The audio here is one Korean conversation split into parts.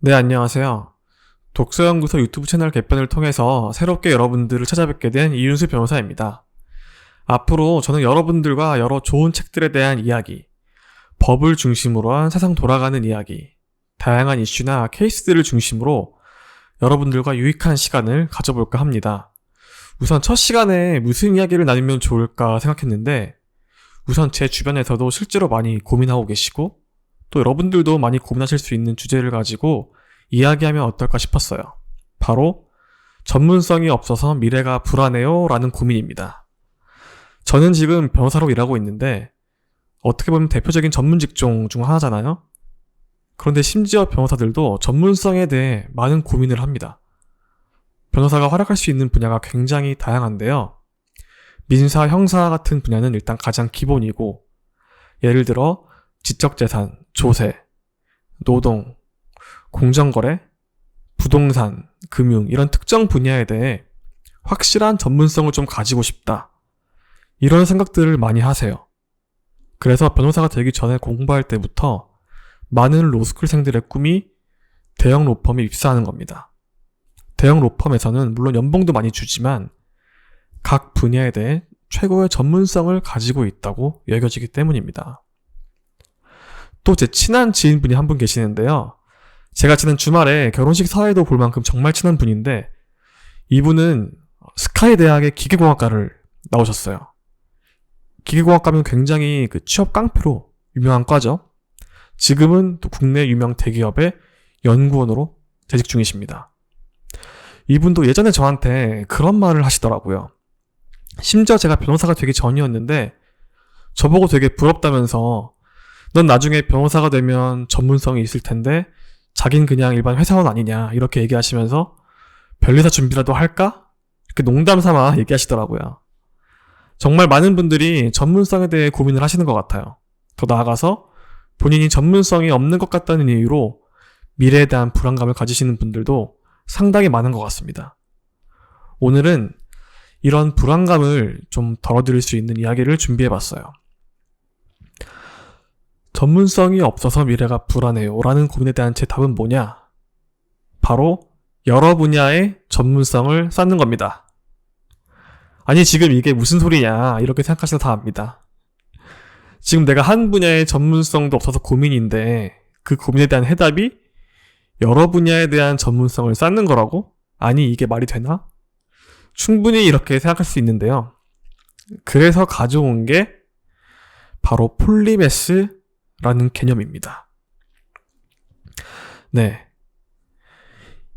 네, 안녕하세요. 독서연구소 유튜브 채널 개편을 통해서 새롭게 여러분들을 찾아뵙게 된 이윤수 변호사입니다. 앞으로 저는 여러분들과 여러 좋은 책들에 대한 이야기, 법을 중심으로 한 세상 돌아가는 이야기, 다양한 이슈나 케이스들을 중심으로 여러분들과 유익한 시간을 가져볼까 합니다. 우선 첫 시간에 무슨 이야기를 나누면 좋을까 생각했는데, 우선 제 주변에서도 실제로 많이 고민하고 계시고, 또 여러분들도 많이 고민하실 수 있는 주제를 가지고 이야기하면 어떨까 싶었어요. 바로 전문성이 없어서 미래가 불안해요 라는 고민입니다. 저는 지금 변호사로 일하고 있는데 어떻게 보면 대표적인 전문 직종 중 하나잖아요. 그런데 심지어 변호사들도 전문성에 대해 많은 고민을 합니다. 변호사가 활약할 수 있는 분야가 굉장히 다양한데요. 민사, 형사 같은 분야는 일단 가장 기본이고, 예를 들어 지적재산, 조세, 노동, 공정거래, 부동산, 금융 이런 특정 분야에 대해 확실한 전문성을 좀 가지고 싶다. 이런 생각들을 많이 하세요. 그래서 변호사가 되기 전에 공부할 때부터 많은 로스쿨생들의 꿈이 대형 로펌에 입사하는 겁니다. 대형 로펌에서는 물론 연봉도 많이 주지만 각 분야에 대해 최고의 전문성을 가지고 있다고 여겨지기 때문입니다. 또 제 친한 지인분이 한 분 계시는데요. 제가 지난 주말에 결혼식 사회도 볼 만큼 정말 친한 분인데, 이분은 스카이 대학의 기계공학과를 나오셨어요. 기계공학과면 굉장히 취업 깡패로 유명한 과죠. 지금은 또 국내 유명 대기업의 연구원으로 재직 중이십니다. 이분도 예전에 저한테 그런 말을 하시더라고요. 심지어 제가 변호사가 되기 전이었는데 저보고 되게 부럽다면서, 넌 나중에 변호사가 되면 전문성이 있을 텐데 자긴 그냥 일반 회사원 아니냐, 이렇게 얘기하시면서 변리사 준비라도 할까? 이렇게 농담 삼아 얘기하시더라고요. 정말 많은 분들이 전문성에 대해 고민을 하시는 것 같아요. 더 나아가서 본인이 전문성이 없는 것 같다는 이유로 미래에 대한 불안감을 가지시는 분들도 상당히 많은 것 같습니다. 오늘은 이런 불안감을 좀 덜어드릴 수 있는 이야기를 준비해봤어요. 전문성이 없어서 미래가 불안해요 라는 고민에 대한 제 답은 뭐냐? 바로 여러 분야의 전문성을 쌓는 겁니다. 아니, 지금 이게 무슨 소리냐, 이렇게 생각하셔도 다 압니다. 지금 내가 한 분야의 전문성도 없어서 고민인데 그 고민에 대한 해답이 여러 분야에 대한 전문성을 쌓는 거라고? 아니, 이게 말이 되나? 충분히 이렇게 생각할 수 있는데요. 그래서 가져온 게 바로 폴리매스라는 개념입니다. 네.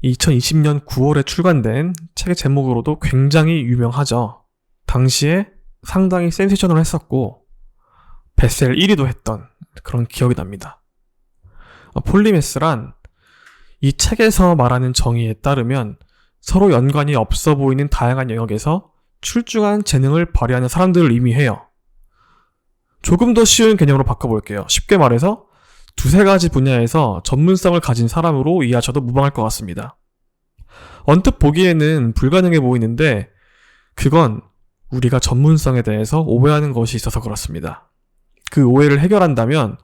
2020년 9월에 출간된 책의 제목으로도 굉장히 유명하죠. 당시에 상당히 센세이셔널 했었고 베스트셀러 1위도 했던 그런 기억이 납니다. 폴리매스란 이 책에서 말하는 정의에 따르면 서로 연관이 없어 보이는 다양한 영역에서 출중한 재능을 발휘하는 사람들을 의미해요. 조금 더 쉬운 개념으로 바꿔볼게요. 쉽게 말해서 두세 가지 분야에서 전문성을 가진 사람으로 이해하셔도 무방할 것 같습니다. 언뜻 보기에는 불가능해 보이는데 그건 우리가 전문성에 대해서 오해하는 것이 있어서 그렇습니다. 그 오해를 해결한다면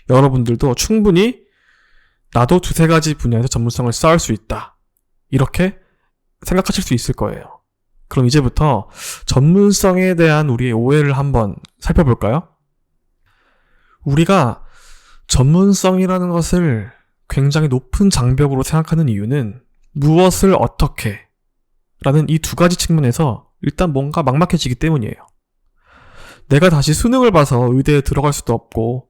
여러분들도 충분히 나도 두세 가지 분야에서 전문성을 쌓을 수 있다, 이렇게 생각하실 수 있을 거예요. 그럼 이제부터 전문성에 대한 우리의 오해를 한번 살펴볼까요? 우리가 전문성이라는 것을 굉장히 높은 장벽으로 생각하는 이유는 무엇을 어떻게 라는 이 두 가지 측면에서 일단 뭔가 막막해지기 때문이에요. 내가 다시 수능을 봐서 의대에 들어갈 수도 없고,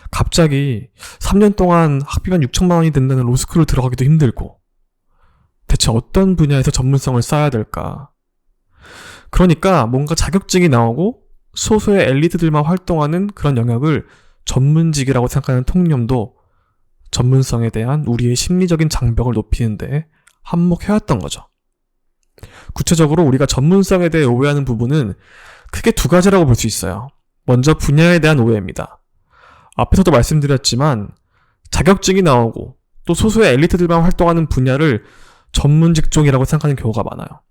갑자기 3년 동안 학비만 6천만 원이 된다는 로스쿨을 들어가기도 힘들고, 대체 어떤 분야에서 전문성을 쌓아야 될까? 그러니까 뭔가 자격증이 나오고 소수의 엘리트들만 활동하는 그런 영역을 전문직이라고 생각하는 통념도 전문성에 대한 우리의 심리적인 장벽을 높이는 데 한몫해왔던 거죠. 구체적으로 우리가 전문성에 대해 오해하는 부분은 크게 두 가지라고 볼 수 있어요. 먼저 분야에 대한 오해입니다. 앞에서도 말씀드렸지만 자격증이 나오고 또 소수의 엘리트들만 활동하는 분야를 전문 직종이라고 생각하는 경우가 많아요.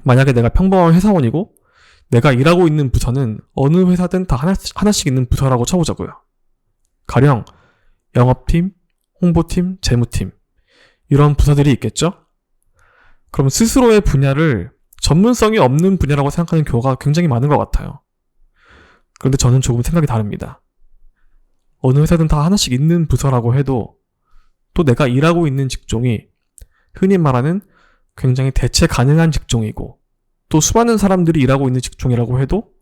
만약에 내가 평범한 회사원이고 내가 일하고 있는 부서는 어느 회사든 다 하나씩 있는 부서라고 쳐보자고요. 가령 영업팀, 홍보팀, 재무팀 이런 부서들이 있겠죠? 그럼 스스로의 분야를 전문성이 없는 분야라고 생각하는 경우가 굉장히 많은 것 같아요. 그런데 저는 조금 생각이 다릅니다. 어느 회사든 다 하나씩 있는 부서라고 해도 또 내가 일하고 있는 직종이 흔히 말하는 굉장히 대체 가능한 직종이고 또 수많은 사람들이 일하고 있는 직종이라고 해도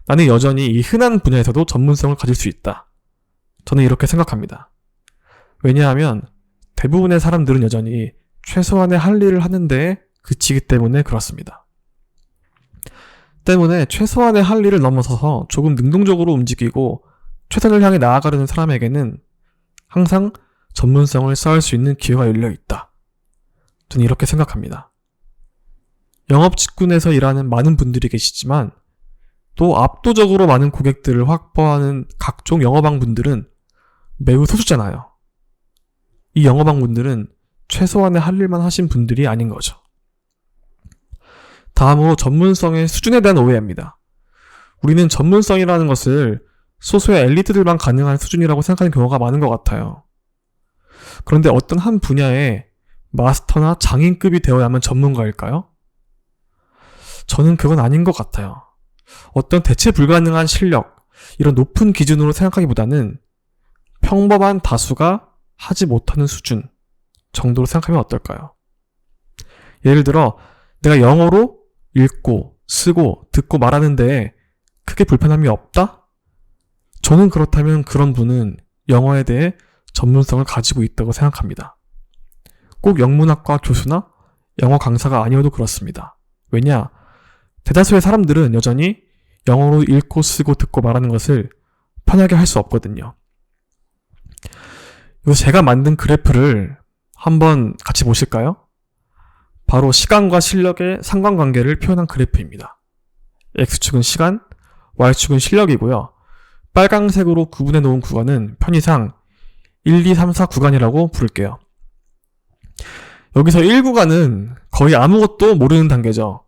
나는 여전히 이 흔한 분야에서도 전문성을 가질 수 있다. 저는 이렇게 생각합니다. 왜냐하면 대부분의 사람들은 여전히 최소한의 할 일을 하는 데에 그치기 때문에 그렇습니다. 때문에 최소한의 할 일을 넘어서서 조금 능동적으로 움직이고 최선을 향해 나아가려는 사람에게는 항상 전문성을 쌓을 수 있는 기회가 열려 있다. 저는 이렇게 생각합니다. 영업 직군에서 일하는 많은 분들이 계시지만 또 압도적으로 많은 고객들을 확보하는 각종 영업왕 분들은 매우 소수잖아요. 이 영업왕 분들은 최소한의 할 일만 하신 분들이 아닌 거죠. 다음으로 전문성의 수준에 대한 오해입니다. 우리는 전문성이라는 것을 소수의 엘리트들만 가능한 수준이라고 생각하는 경우가 많은 것 같아요. 그런데 어떤 한 분야에 마스터나 장인급이 되어야만 전문가일까요? 저는 그건 아닌 것 같아요. 어떤 대체 불가능한 실력, 이런 높은 기준으로 생각하기보다는 평범한 다수가 하지 못하는 수준 정도로 생각하면 어떨까요? 예를 들어 내가 영어로 읽고 쓰고 듣고 말하는데 크게 불편함이 없다? 저는 그렇다면 그런 분은 영어에 대해 전문성을 가지고 있다고 생각합니다. 꼭 영문학과 교수나 영어 강사가 아니어도 그렇습니다. 왜냐? 대다수의 사람들은 여전히 영어로 읽고 쓰고 듣고 말하는 것을 편하게 할 수 없거든요. 이거 제가 만든 그래프를 한번 같이 보실까요? 바로 시간과 실력의 상관관계를 표현한 그래프입니다. X축은 시간, Y축은 실력이고요. 빨강색으로 구분해 놓은 구간은 편의상 1, 2, 3, 4 구간이라고 부를게요. 여기서 1구간은 거의 아무것도 모르는 단계죠.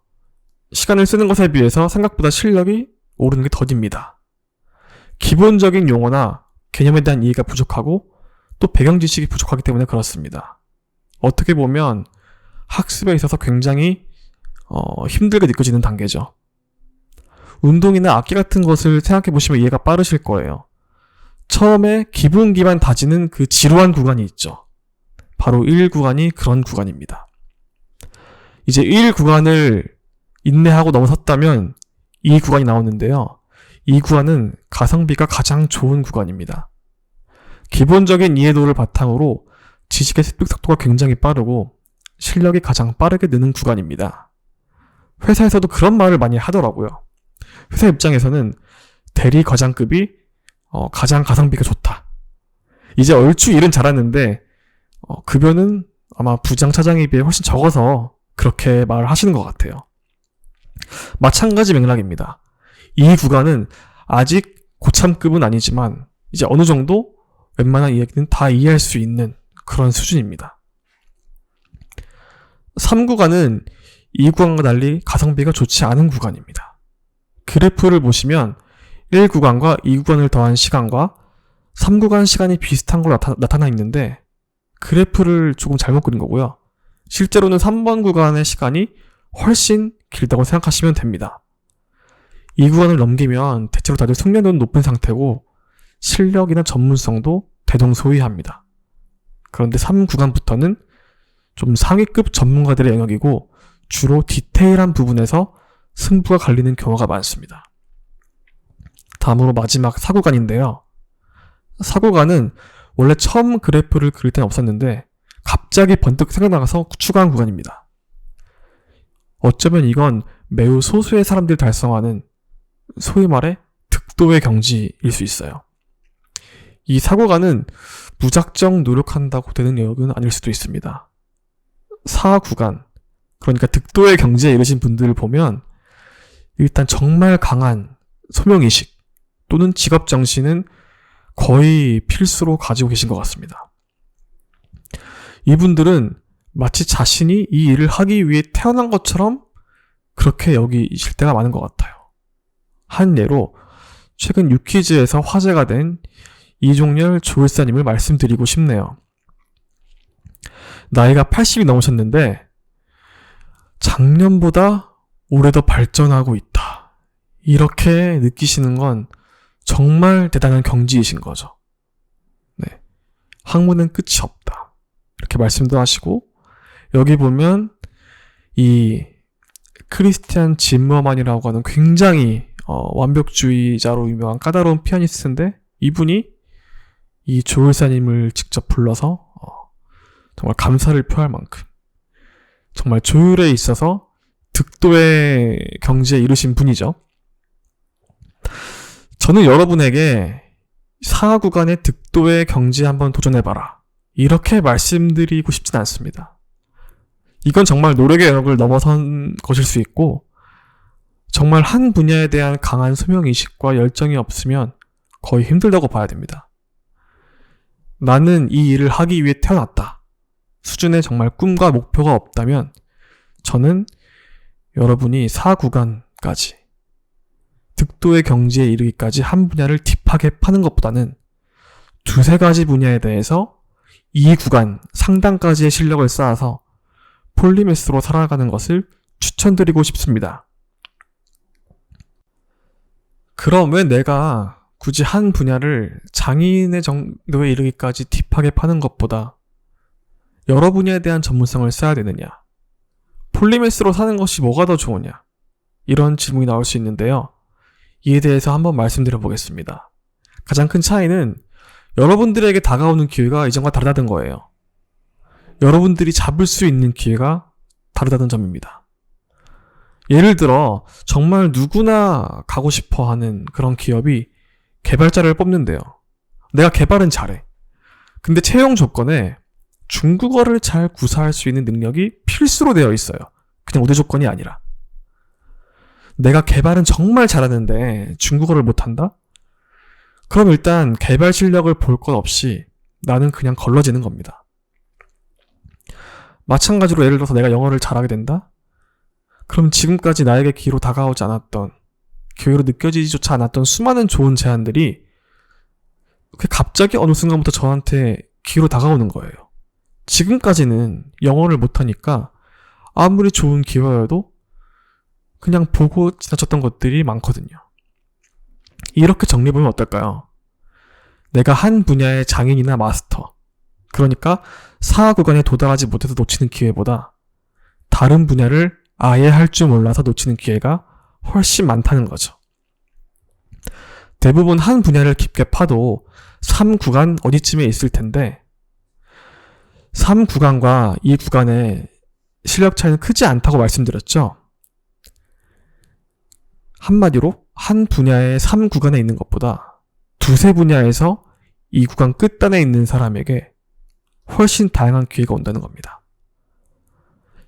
시간을 쓰는 것에 비해서 생각보다 실력이 오르는 게 더딥니다. 기본적인 용어나 개념에 대한 이해가 부족하고 또 배경 지식이 부족하기 때문에 그렇습니다. 어떻게 보면 학습에 있어서 굉장히 힘들게 느껴지는 단계죠. 운동이나 악기 같은 것을 생각해 보시면 이해가 빠르실 거예요. 처음에 기본기만 다지는 그 지루한 구간이 있죠. 바로 1구간이 그런 구간입니다. 이제 1구간을 인내하고 넘어섰다면 2구간이 나오는데요. 이 구간은 가성비가 가장 좋은 구간입니다. 기본적인 이해도를 바탕으로 지식의 습득 속도가 굉장히 빠르고 실력이 가장 빠르게 느는 구간입니다. 회사에서도 그런 말을 많이 하더라고요. 회사 입장에서는 대리 과장급이 가장 가성비가 좋다. 이제 얼추 일은 잘하는데 급여는 아마 부장 차장에 비해 훨씬 적어서 그렇게 말을 하시는 것 같아요. 마찬가지 맥락입니다. 이 구간은 아직 고참급은 아니지만 이제 어느 정도 웬만한 이야기는 다 이해할 수 있는 그런 수준입니다. 3구간은 2구간과 달리 가성비가 좋지 않은 구간입니다. 그래프를 보시면 1구간과 2구간을 더한 시간과 3구간 시간이 비슷한 걸로 나타나 있는데 그래프를 조금 잘못 그린 거고요. 실제로는 3번 구간의 시간이 훨씬 길다고 생각하시면 됩니다. 2구간을 넘기면 대체로 다들 숙련도는 높은 상태고 실력이나 전문성도 대동소이합니다. 그런데 3구간부터는 좀 상위급 전문가들의 영역이고 주로 디테일한 부분에서 승부가 갈리는 경우가 많습니다. 다음으로 마지막 4구간인데요. 4구간은 원래 처음 그래프를 그릴 때는 없었는데 갑자기 번뜩 생각나서 추가한 구간입니다. 어쩌면 이건 매우 소수의 사람들이 달성하는 소위 말해 득도의 경지일 수 있어요. 이 4구간은 무작정 노력한다고 되는 영역은 아닐 수도 있습니다. 4구간, 그러니까 득도의 경지에 이르신 분들을 보면 일단 정말 강한 소명의식 또는 직업정신은 거의 필수로 가지고 계신 것 같습니다. 이분들은 마치 자신이 이 일을 하기 위해 태어난 것처럼 그렇게 여기실 때가 많은 것 같아요. 한 예로 최근 유퀴즈에서 화제가 된 이종렬 조을사님을 말씀드리고 싶네요. 나이가 80이 넘으셨는데 작년보다 올해 더 발전하고 있다. 이렇게 느끼시는 건 정말 대단한 경지이신 거죠. 네. 학문은 끝이 없다. 이렇게 말씀도 하시고, 여기 보면 이 크리스티안 짐머만이라고 하는 굉장히 완벽주의자로 유명한 까다로운 피아니스트인데, 이분이 이 조율사님을 직접 불러서 정말 감사를 표할 만큼 정말 조율에 있어서 득도의 경지에 이르신 분이죠. 저는 여러분에게 4구간의 득도의 경지에 한번 도전해봐라, 이렇게 말씀드리고 싶진 않습니다. 이건 정말 노력의 영역을 넘어선 것일 수 있고, 정말 한 분야에 대한 강한 소명의식과 열정이 없으면 거의 힘들다고 봐야 됩니다. 나는 이 일을 하기 위해 태어났다 수준의 정말 꿈과 목표가 없다면, 저는 여러분이 4구간까지 득도의 경지에 이르기까지 한 분야를 딥하게 파는 것보다는 두세 가지 분야에 대해서 2구간 상단까지의 실력을 쌓아서 폴리매스로 살아가는 것을 추천드리고 싶습니다. 그럼 왜 내가 굳이 한 분야를 장인의 정도에 이르기까지 딥하게 파는 것보다 여러 분야에 대한 전문성을 쌓아야 되느냐? 폴리매스로 사는 것이 뭐가 더 좋으냐? 이런 질문이 나올 수 있는데요. 이에 대해서 한번 말씀드려 보겠습니다. 가장 큰 차이는 여러분들에게 다가오는 기회가 이전과 다르다는 거예요. 여러분들이 잡을 수 있는 기회가 다르다는 점입니다. 예를 들어 정말 누구나 가고 싶어 하는 그런 기업이 개발자를 뽑는데요. 내가 개발은 잘해. 근데 채용 조건에 중국어를 잘 구사할 수 있는 능력이 필수로 되어 있어요. 그냥 우대 조건이 아니라. 내가 개발은 정말 잘하는데 중국어를 못한다? 그럼 일단 개발 실력을 볼 것 없이 나는 그냥 걸러지는 겁니다. 마찬가지로 예를 들어서 내가 영어를 잘하게 된다? 그럼 지금까지 나에게 기회로 다가오지 않았던, 기회로 느껴지지조차 않았던 수많은 좋은 제안들이 갑자기 어느 순간부터 저한테 기회로 다가오는 거예요. 지금까지는 영어를 못하니까 아무리 좋은 기회여도 그냥 보고 지나쳤던 것들이 많거든요. 이렇게 정리해보면 어떨까요? 내가 한 분야의 장인이나 마스터, 그러니까 4구간에 도달하지 못해서 놓치는 기회보다 다른 분야를 아예 할 줄 몰라서 놓치는 기회가 훨씬 많다는 거죠. 대부분 한 분야를 깊게 파도 3구간 어디쯤에 있을 텐데 3구간과 이 구간의 실력 차이는 크지 않다고 말씀드렸죠. 한마디로 한 분야의 3구간에 있는 것보다 두세 분야에서 이 구간 끝단에 있는 사람에게 훨씬 다양한 기회가 온다는 겁니다.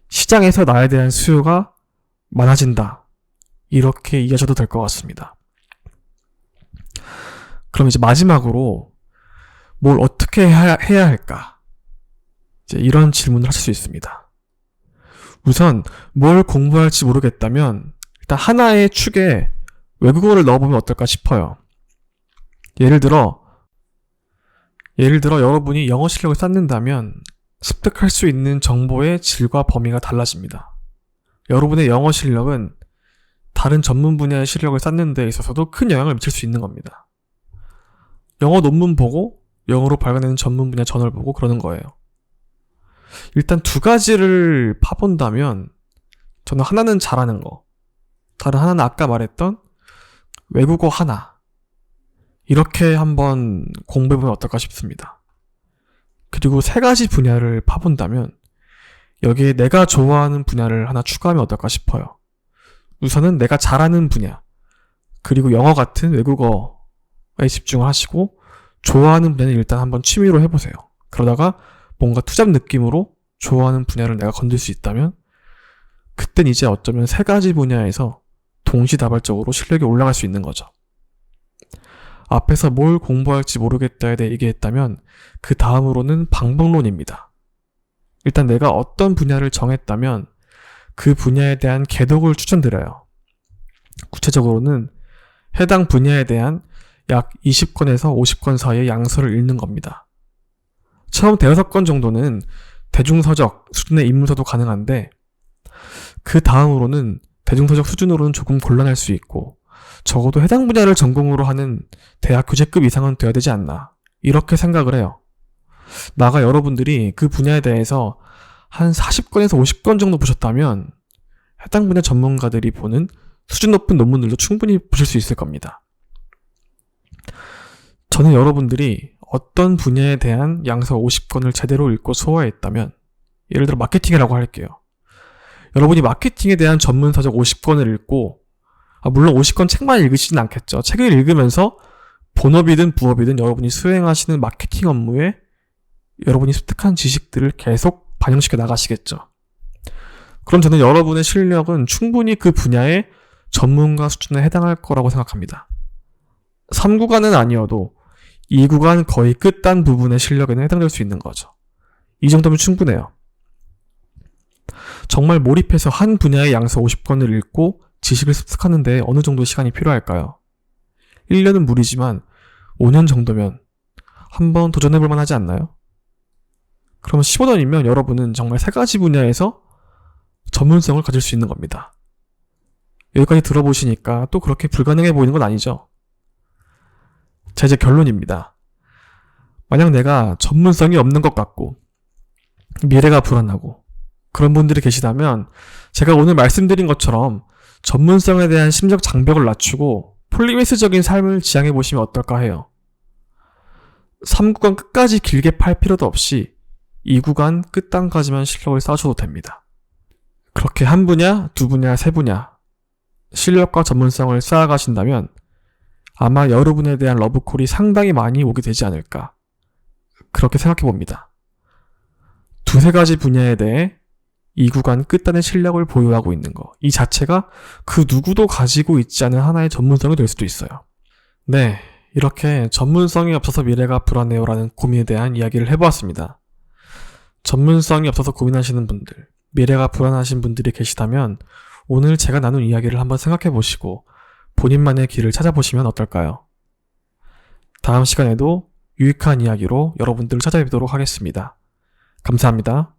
시장에서 나에 대한 수요가 많아진다, 이렇게 이해하셔도 될 것 같습니다. 그럼 이제 마지막으로 뭘 어떻게 해야 할까? 이제 이런 질문을 하실 수 있습니다. 우선 뭘 공부할지 모르겠다면 일단 하나의 축에 외국어를 넣어보면 어떨까 싶어요. 예를 들어 여러분이 영어 실력을 쌓는다면 습득할 수 있는 정보의 질과 범위가 달라집니다. 여러분의 영어 실력은 다른 전문 분야의 실력을 쌓는 데 있어서도 큰 영향을 미칠 수 있는 겁니다. 영어 논문 보고 영어로 발간되는 전문 분야 저널 보고 그러는 거예요. 일단 두 가지를 파본다면 저는 하나는 잘하는 거, 다른 하나는 아까 말했던 외국어 하나, 이렇게 한번 공부해보면 어떨까 싶습니다. 그리고 세 가지 분야를 파본다면 여기에 내가 좋아하는 분야를 하나 추가하면 어떨까 싶어요. 우선은 내가 잘하는 분야, 그리고 영어 같은 외국어에 집중을 하시고 좋아하는 분야는 일단 한번 취미로 해보세요. 그러다가 뭔가 투잡 느낌으로 좋아하는 분야를 내가 건들 수 있다면 그땐 이제 어쩌면 세 가지 분야에서 동시다발적으로 실력이 올라갈 수 있는 거죠. 앞에서 뭘 공부할지 모르겠다에 대해 얘기했다면 그 다음으로는 방법론입니다. 일단 내가 어떤 분야를 정했다면 그 분야에 대한 개독을 추천드려요. 구체적으로는 해당 분야에 대한 약 20권에서 50권 사이의 양서를 읽는 겁니다. 처음 대여섯 권 정도는 대중서적 수준의 입문서도 가능한데 그 다음으로는 대중서적 수준으로는 조금 곤란할 수 있고 적어도 해당 분야를 전공으로 하는 대학 교재급 이상은 돼야 되지 않나 이렇게 생각을 해요. 나가 여러분들이 그 분야에 대해서 한 40건에서 50건 정도 보셨다면 해당 분야 전문가들이 보는 수준 높은 논문들도 충분히 보실 수 있을 겁니다. 저는 여러분들이 어떤 분야에 대한 양서 50건을 제대로 읽고 소화했다면, 예를 들어 마케팅이라고 할게요. 여러분이 마케팅에 대한 전문서적 50건을 읽고, 물론 50건 책만 읽으시진 않겠죠. 책을 읽으면서 본업이든 부업이든 여러분이 수행하시는 마케팅 업무에 여러분이 습득한 지식들을 계속 반영시켜 나가시겠죠. 그럼 저는 여러분의 실력은 충분히 그 분야의 전문가 수준에 해당할 거라고 생각합니다. 3구간은 아니어도 2구간 거의 끝단 부분의 실력에는 해당될 수 있는 거죠. 이 정도면 충분해요. 정말 몰입해서 한 분야의 양서 50건을 읽고 지식을 습득하는데 어느 정도 시간이 필요할까요? 1년은 무리지만 5년 정도면 한번 도전해볼 만하지 않나요? 그러면 15년이면 여러분은 정말 3가지 분야에서 전문성을 가질 수 있는 겁니다. 여기까지 들어보시니까 또 그렇게 불가능해 보이는 건 아니죠? 자, 이제 결론입니다. 만약 내가 전문성이 없는 것 같고 미래가 불안하고 그런 분들이 계시다면 제가 오늘 말씀드린 것처럼 전문성에 대한 심적 장벽을 낮추고 폴리메스적인 삶을 지향해 보시면 어떨까 해요. 3구간 끝까지 길게 팔 필요도 없이 2구간 끝단까지만 실력을 쌓아줘도 됩니다. 그렇게 한 분야, 2분야, 3분야 실력과 전문성을 쌓아가신다면 아마 여러분에 대한 러브콜이 상당히 많이 오게 되지 않을까 그렇게 생각해 봅니다. 2-3가지 분야에 대해 2구간 끝단의 실력을 보유하고 있는 거, 이 자체가 그 누구도 가지고 있지 않은 하나의 전문성이 될 수도 있어요. 네, 이렇게 전문성이 없어서 미래가 불안해요 라는 고민에 대한 이야기를 해보았습니다. 전문성이 없어서 고민하시는 분들, 미래가 불안하신 분들이 계시다면 오늘 제가 나눈 이야기를 한번 생각해 보시고 본인만의 길을 찾아보시면 어떨까요? 다음 시간에도 유익한 이야기로 여러분들을 찾아뵙도록 하겠습니다. 감사합니다.